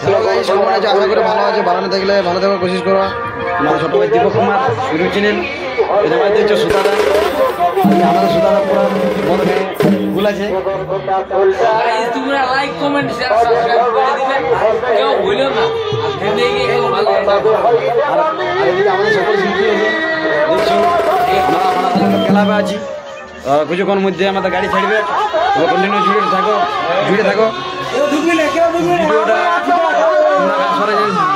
কেমন আছে? আশা করি ভালো আছে। ভালো না থাকলে ভালো থাকার কোশিশ করো। আমার ছোট ভাই দীপক কুমার ইউটিউব চ্যানেল। এটা ভাই দেখছো সুতাদা, আমাদের সুতাদা পুরো মনে ভুল আছে। তোমরা লাইক কমেন্ট শেয়ার সাবস্ক্রাইব করে দিবে, কেউ ভুলো না। আমাদের সকল শিল্পী আছে দেখছো, আমরা ক্লাবে আছি। কিছুক্ষণ মধ্যে আমাদের গাড়ি ছাড়বে, কন্টিনিউ জুড়ে থাকো। ভিডিওটা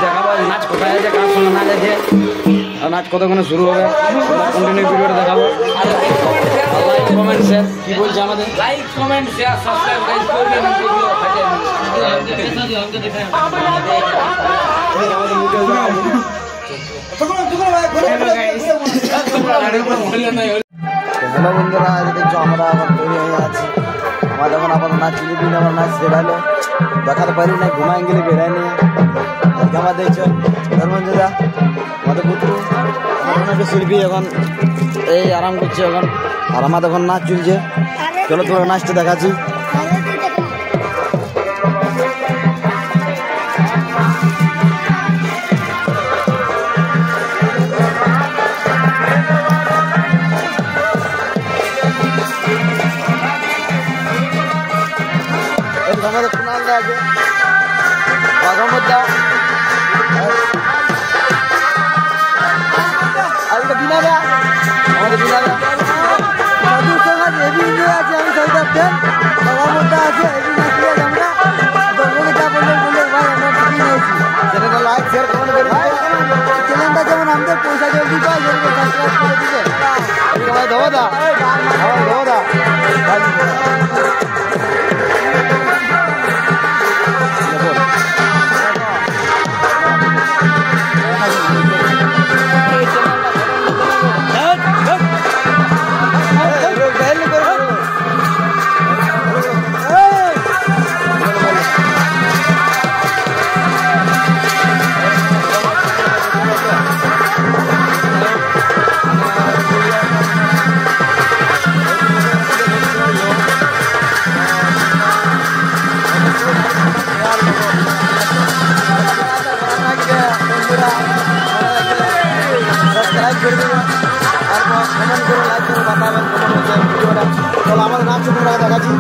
দেখাবো নাচ কোথায় আছে, কার সঙ্গে নাচ আছে, আর নাচ কতক্ষণে শুরু হবে, কন্টিনিউ ভিডিওটা দেখাবো। লাইক কমেন্ট শেয়ার কি বলছে আমাদের, like comment share subscribe guys করবেন। হ্যালো বন্ধুরা, দেখছো আমরা এখন তৈরি হয়ে আছি। আমাদের এখন আপাতত নাচ চিলিপি আমার নাচ সেরালো, দেখাতে পারি না, ঘুমাই গেলে বেরায়নি। আমার দেখছো ধর্মঞ্জুদা, আমাদের পুত্র, আমাদের শিল্পী এখন এই আরাম করছে এখন, আর আমাদের এখন নাচ চলছে। চলো তোমরা নাচটা দেখাচ্ছি। আমাদের কুনালদা আছে, বাঘমদা, আমাদের বিনাদা মধুর সঙ্গে হেভি এনজয় আছে। আমি সব দেখতেন বাঘমদা আছে, হেভি নাচি আছে। আমরা যা বললে ভাই আমরা ঠিকই নিয়েছি। চ্যানেলটা লাইক শেয়ার কমেন্ট করে দিবে। চ্যানেলটা যেমন আমাদের পয়সা জলদি পায়, যেমন সাবস্ক্রাইব করে দিবে। ভাই ধোদা আমাদের নাচ তোমরা দেখাচ্ছি।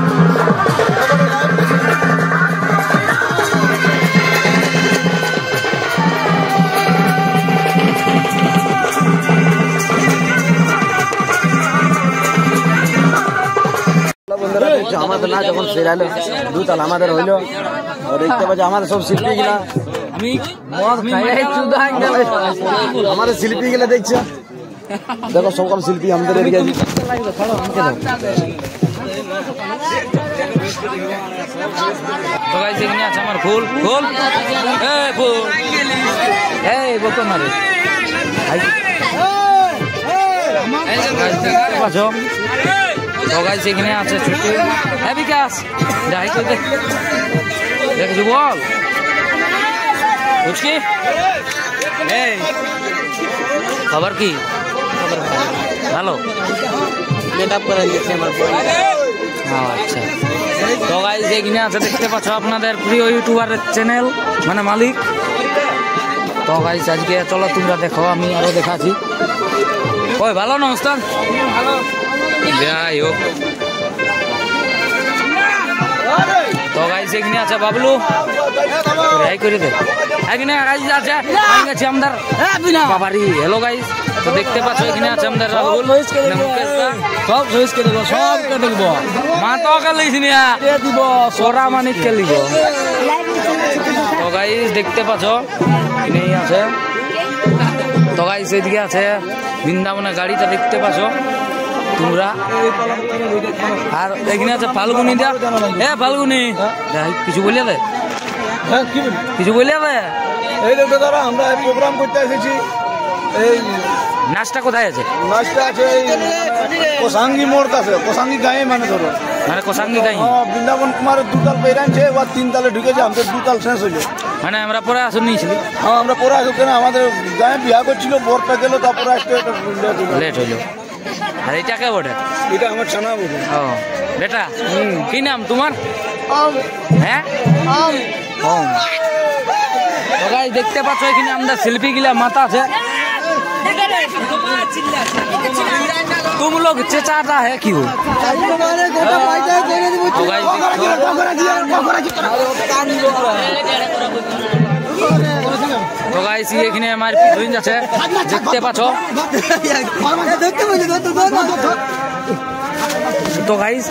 বন্ধুরা দেখছো আমাদের নাচ যখন সেরালো, দুতাল আমাদের হইলো। দেখতে পাচ্ছ আমাদের সব শিল্পী গিলা, আমাদের শিল্পী গিলা দেখছো, দেখো সকল শিল্পী আমাদের এদিকে আছে। তো গাইস এখানে আছে আমার ফুল এই বকো মারে তো গাইস এখানে আছে ছুটি। হ্যাঁ বিকাশ যাই তো দেখছি বল বুঝকি এই খবর কি? ভালো মেকআপ করে দিয়েছে আমার বোন। আচ্ছা তো গাইস এখানে আছে দেখতে পাচ্ছ আপনাদের প্রিয় ইউটিউবারের চ্যানেল মানে মালিক। তো গাইস আজকে চলো তোমরা দেখো, আমি আরো দেখাচ্ছি। ওই ভালো না ওস্তাদ? যাই হোক তো গাইস এখানে আছে বাবলু, এই করে দে। এখানে গাইস আছে আমাদের বাবারি। হ্যালো গাইস, তো দেখতে পাচ্ছ এখানে আছে আমাদের রাহুল, সব সহিস কে দেবো, সব কে দেখবো, মা তো কালিস নিয়া দিব, সোরা মানিক কে লিব। তো গাইস দেখতে পাচ্ছ এখানেই আছে। তো গাইস এদিকে আছে বৃন্দাবনের গাড়িটা দেখতে পাচ্ছ তোমরা। আর এখানে আছে ফাল্গুনি দা। এ ফাল্গুনি কিছু বলিয়া দে, কিছু বলিয়া দে। এই দেখো দাদা, আমরা প্রোগ্রাম করতে এসেছি। এই নাচটা কোথায় আছে? নাচটা আছে কোসাঙ্গি মোড় কাছে, কোসাঙ্গি গায়ে মানে ধরো, মানে কোসাঙ্গি গাই। বৃন্দাবন কুমারের দুতাল বেরানছে, এবার 3 তালে ঢুকেছে, আমাদের 2 তাল শেষ হইলো। মানে আমরা পরে আসন নিয়েছিলি। হ্যাঁ আমরা পরে আসো, কেন আমাদের গায়ে বিয়া করছিল, বরটা গেল, তারপরে আসতে লেট হইলো। আর এটা কে বটে? এটা আমার ছানা বটে। ও বেটা কি নাম তোমার? হ্যাঁ দেখতে পাচ্ছ এখানে আমাদের শিল্পী গিলা মাথা আছে। तुम लोग चेचाता है क्यों? তো গাইস এখানে আমার পিছন আছে দেখতে পাচ্ছ। তো গাইস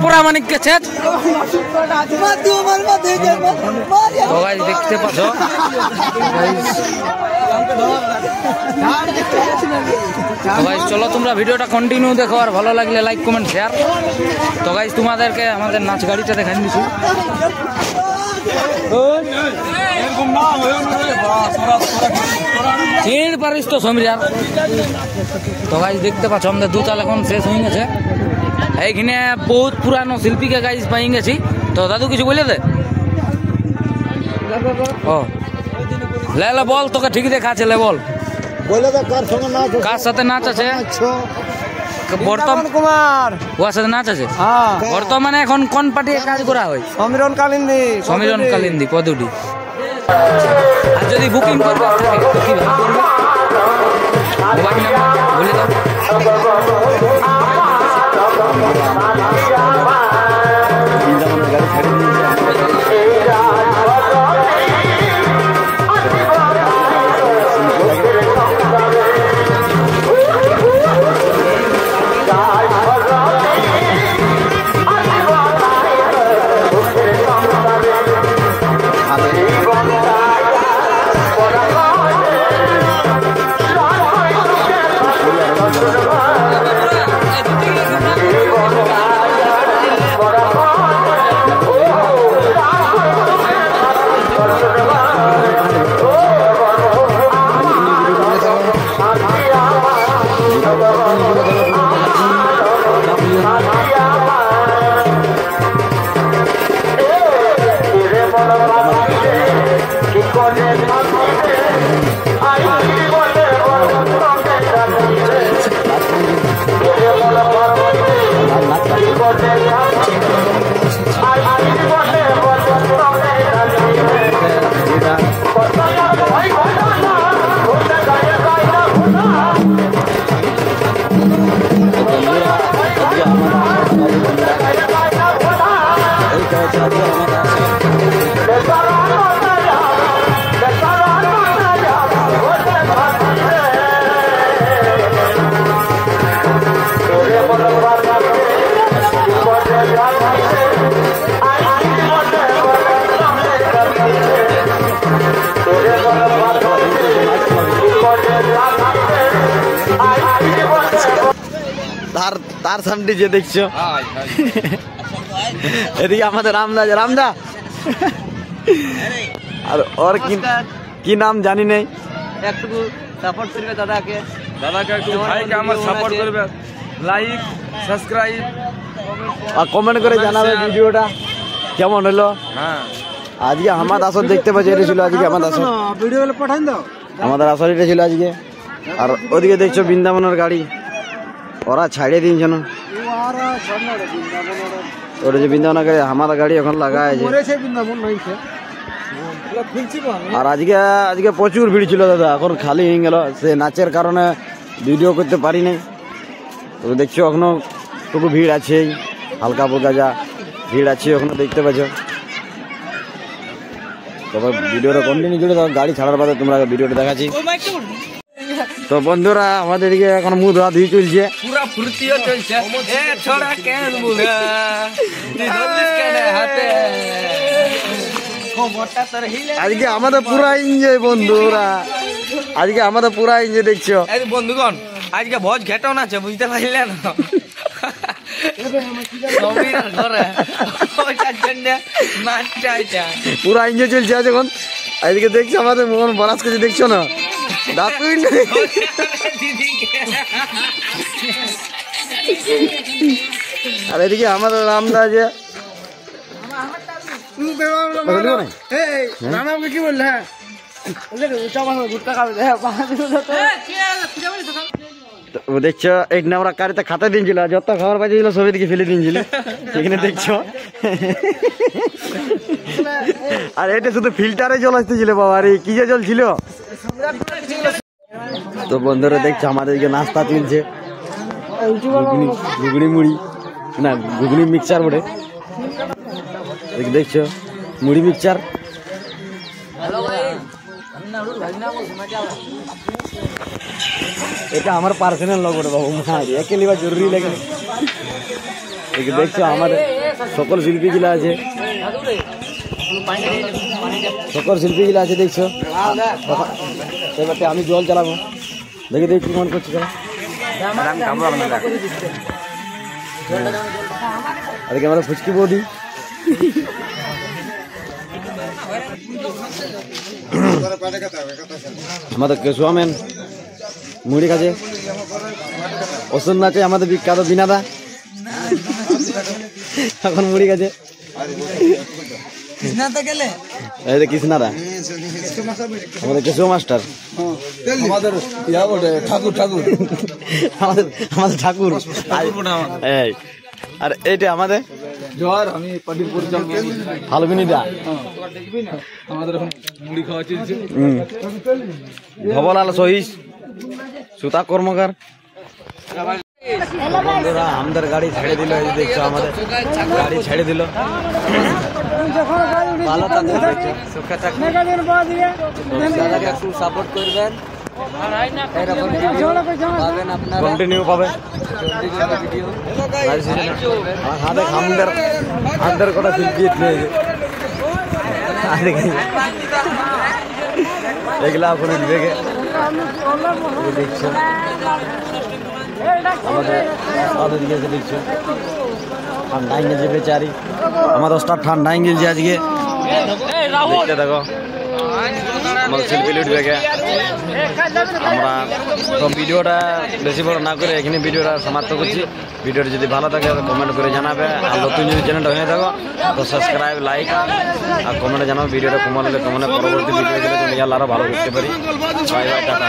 পুরা মানিক কে ছেদ। তো গাইস দেখতে পাচ্ছ তো গাইস চলো তোমরা ভিডিওটা কন্টিনিউ দেখো আর ভালো লাগলে লাইক কমেন্ট শেয়ার। তো গাইস তোমাদেরকে আমাদের নাচ গাড়িটা দেখাই দিছি। চিন পারিস তো সমরিয়ার। তো গাইস দেখতে পাচ্ছ আমাদের দুতাল এখন শেষ হয়ে গেছে। এইখানে বহুত পুরানো শিল্পীকে গাইস পাই গেছি। তো দাদু কিছু বলে দে। ও লে লে বল, তোকে ঠিক দেখাচ্ছে, লে বল বলে তো কার সঙ্গে নাচ, কার সাথে নাচ আছে? বর্তমান কুমার, ওর সাথে নাচ আছে। হ্যাঁ বর্তমানে এখন কোন পার্টি কাজ করা হয়? সমীরণ কালিন্দী, সমীরণ কালিন্দী পদুটি। আর যদি বুকিং করবে থাকে তো কি ভাবে করবে? মোবাইল নাম্বার বলে দাও। গাড়ি ছেড়ে তার সামনে যে দেখছো এদিকে আমাদের রামদা আর ওর কি নাম জানি নেই। একটু সাপোর্ট করবে দাদাকে একটু ভাইকে আমার সাপোর্ট করবে, লাইক সাবস্ক্রাইব আর কমেন্ট করে জানাবে ভিডিওটা কেমন হলো। হ্যাঁ আজকে আমার আসর দেখতে পাচ্ছি, এটা ছিল আজকে আমাদের আসর, ভিডিও পাঠান দাও। আমাদের আসর এটা ছিল আজকে। আর ওদিকে দেখছো বৃন্দাবনের গাড়ি ওরা ছাড়িয়ে দিয়েছে না, ওরা যে বৃন্দাবনের গাড়ি আমার গাড়ি এখন লাগায় আছে। আর আজকে প্রচুর ভিড় ছিল দাদা, এখন খালি হয়ে গেল, সে নাচের কারণে ভিডিও করতে পারি নাই। তো দেখছো এখনো টুকু ভিড় আছে, হালকা ফুলকা যা ভিড় আছে এখনো দেখতে পাচ্ছ। তবে ভিডিওটা কন্টিনিউ জুড়ে দাও, গাড়ি ছাড়ার বাদে তোমরা ভিডিওটা দেখাচ্ছি। তো বন্ধুরা আমাদের এদিকে এখন মুখ ধোয়া ধুই চলছে, পুরা ফুর্তিও চলছে। এ ছোড়া কেন বুড়া হাতে আজকে আমাদের পুরা এনজয় বন্ধুরা, আজকে আমাদের পুরা এনজয় দেখছো বন্ধুগণ। আজকে ভোজ ঘেটাও না আছে, বুঝতে পারলে না, পুরা এনজয় চলছে আজ এখন। আজকে দেখছো আমাদের মোহন বরাস কিছু দেখছো না, আর এদিকে আমাদের রামদা যে কি বললে দেখছো এক নামরা কারিতে খাতা দিয়েছিল, যত খাবার পাইছিল সবই দিকে ফেলে দিয়েছিল, সেখানে দেখছো। আর এটা শুধু ফিল্টারে জল আসতেছিল বাবা, আরে কি যে জল ছিল। তো বন্ধুরা দেখছো আমাদেরকে নাস্তা তুলছে, ঘুগনি মুড়ি না ঘুগনি মিক্সচার বটে, দেখছো মুড়ি মিক্সচার। এটা আমার পার্সোনাল লোক বটে বাবু, একে লিবা জরুরি লাগে। দেখছো আমাদের সকল শিল্পী গুলা আছে, সকল শিল্পী গুলা আছে দেখছো। এবারে আমি জল চালাবো, দেখি দেখি মন করছি আজকে আমরা ফুচকি বৌদি। আমাদের কেশুয়া ম্যান মুড়ি খাচ্ছে, ওষুধ নাচে আমাদের বিখ্যাত বিনাদা এখন মুড়ি খাচ্ছে। কৃষ্ণাদা আমাদের কেশুয়া মাস্টার, আমাদের ঠাকুর। আর এইটা আমাদের ফাল্গুনিদা, ভবলাল সহিস, সুতা কর্মকার। বন্ধুরা আমাদের গাড়ি ছেড়ে দিল, দেখছো আমাদের গাড়ি ছেড়ে দিল। ভালো থাকবেন, একটু সাপোর্ট করবেন, কন্টিনিউ পাবে। আমাদের কটা শিল্পী এগুলা আপনি দেখে দেখছো আমাদের দিকে দেখছো ঠান্ডা গেছে বেচারি, আমার 10টা ঠান্ডা গেছে আজকে। দেখতে দেখো আমাদের শিল্পী লুট বেগে। আমরা তো ভিডিওটা বেশি বড় না করে এখানে ভিডিওটা সমাপ্ত করছি। ভিডিওটা যদি ভালো থাকে কমেন্ট করে জানাবে, আর নতুন যদি চ্যানেলটা হয়ে থাকো তো সাবস্ক্রাইব লাইক আর কমেন্টে জানাবে ভিডিওটা কমন হলে কমনে পরবর্তী ভিডিও দিলে তুমি আরো ভালো করতে পারি। Bye bye, tata.